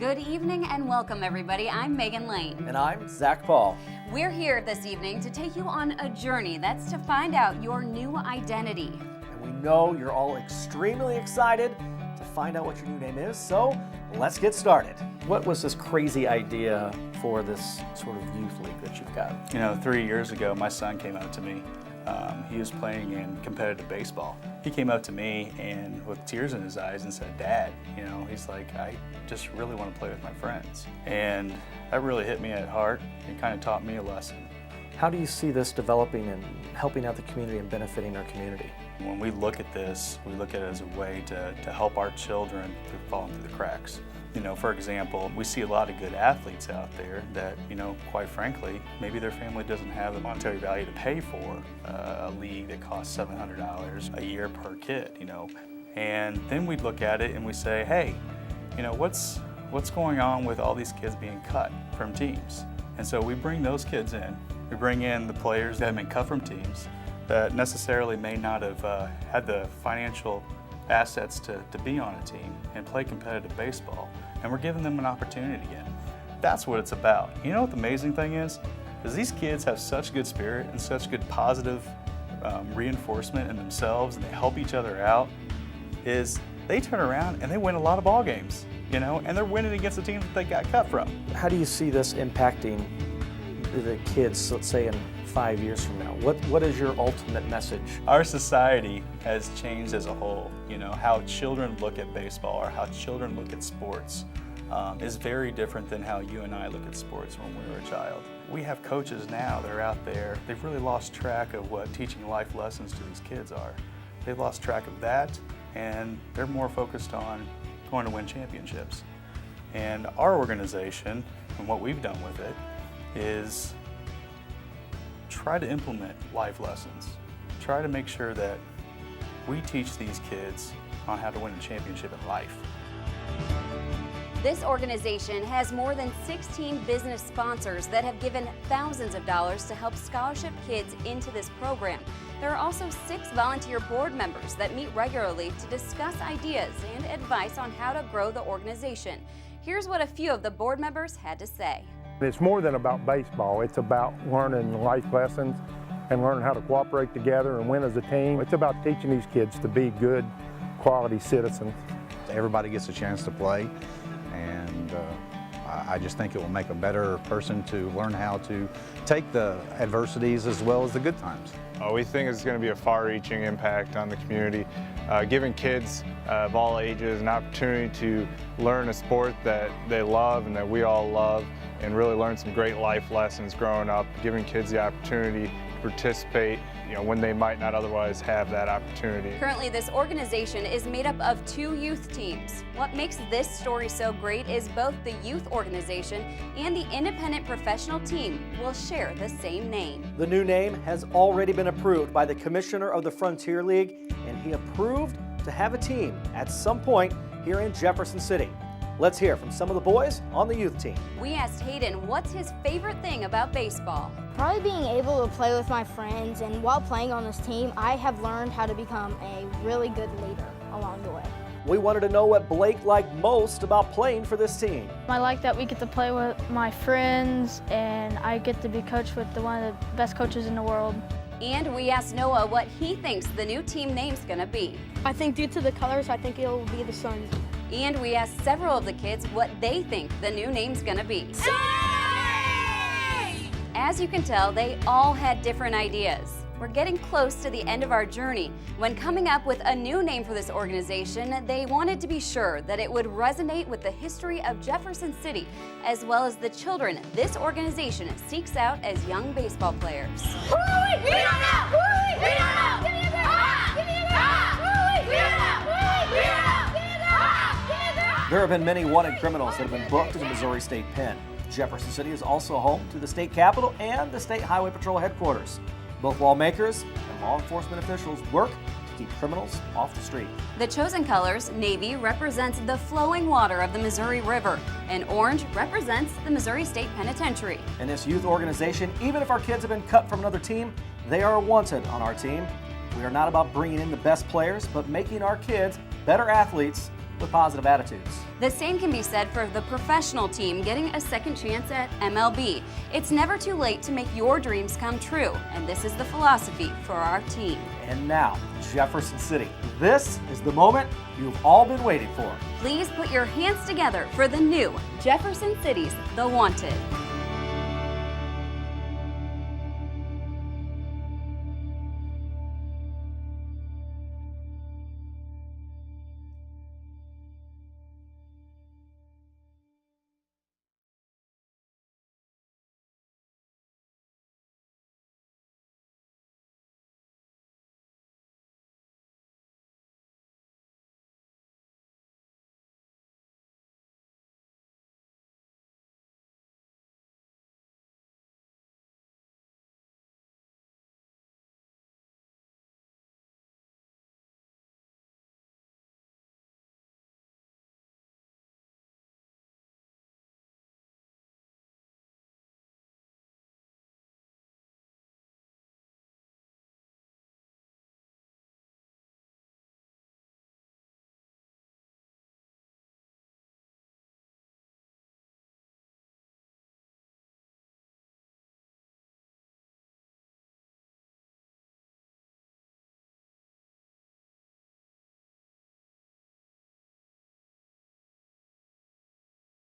Good evening and welcome, everybody. I'm Megan Lane. And I'm Zach Paul. We're here this evening to take you on a journey that's to find out your new identity. And we know you're all extremely excited to find out what your new name is, so let's get started. What was this crazy idea for this sort of youth league that you've got? 3 years ago, my son came out to me. He was playing in competitive baseball. He came up to me and with tears in his eyes and said, "Dad," he's like, "I just really want to play with my friends." And that really hit me at heart and kind of taught me a lesson. How do you see this developing and helping out the community and benefiting our community? When we look at this, we look at it as a way to help our children through falling through the cracks. For example, we see a lot of good athletes out there that, quite frankly, maybe their family doesn't have the monetary value to pay for a league that costs $700 a year per kid, And then we look at it and we say, hey, what's going on with all these kids being cut from teams? And so we bring those kids in. We bring in the players that have been cut from teams that necessarily may not have had the financial assets to be on a team and play competitive baseball, and we're giving them an opportunity again. That's what it's about. You know what the amazing thing is these kids have such good spirit and such good positive reinforcement in themselves, and they help each other out, is they turn around and they win a lot of ball games, and they're winning against the teams that they got cut from. How do you see this impacting the kids, let's say in 5 years from now? What is your ultimate message? Our society has changed as a whole. How children look at baseball or how children look at sports is very different than how you and I look at sports when we were a child. We have coaches now that are out there. They've really lost track of what teaching life lessons to these kids are. They've lost track of that, and they're more focused on going to win championships. And our organization, and what we've done with it, is try to implement life lessons. Try to make sure that we teach these kids on how to win a championship in life. This organization has more than 16 business sponsors that have given thousands of dollars to help scholarship kids into this program. There are also 6 volunteer board members that meet regularly to discuss ideas and advice on how to grow the organization. Here's what a few of the board members had to say. It's more than about baseball. It's about learning life lessons and learning how to cooperate together and win as a team. It's about teaching these kids to be good, quality citizens. Everybody gets a chance to play, and I just think it will make a better person to learn how to take the adversities as well as the good times. We think it's going to be a far-reaching impact on the community, giving kids of all ages an opportunity to learn a sport that they love and that we all love, and really learn some great life lessons growing up, giving kids the opportunity to participate when they might not otherwise have that opportunity. Currently, this organization is made up of 2 youth teams. What makes this story so great is both the youth organization and the independent professional team will share the same name. The new name has already been approved by the commissioner of the Frontier League, and he approved to have a team at some point here in Jefferson City. Let's hear from some of the boys on the youth team. We asked Hayden what's his favorite thing about baseball. Probably being able to play with my friends, and while playing on this team, I have learned how to become a really good leader along the way. We wanted to know what Blake liked most about playing for this team. I like that we get to play with my friends, and I get to be coached with one of the best coaches in the world. And we asked Noah what he thinks the new team name's gonna be. I think due to the colors, I think it'll be the Suns. And we asked several of the kids what they think the new name's gonna be. As you can tell, they all had different ideas. We're getting close to the end of our journey. When coming up with a new name for this organization, they wanted to be sure that it would resonate with the history of Jefferson City, as well as the children this organization seeks out as young baseball players. We don't know! We don't know! Give me a girl! Give me a girl! We don't know! We don't know! There have been many wanted criminals that have been booked to the Missouri State Pen. Jefferson City is also home to the state capitol and the State Highway Patrol headquarters. Both lawmakers and law enforcement officials work to keep criminals off the street. The chosen colors, navy, represents the flowing water of the Missouri River, and orange represents the Missouri State Penitentiary. In this youth organization, even if our kids have been cut from another team, they are wanted on our team. We are not about bringing in the best players, but making our kids better athletes with positive attitudes. The same can be said for the professional team getting a second chance at MLB. It's never too late to make your dreams come true, and this is the philosophy for our team. And now, Jefferson City. This is the moment you've all been waiting for. Please put your hands together for the new Jefferson City's The Wanted.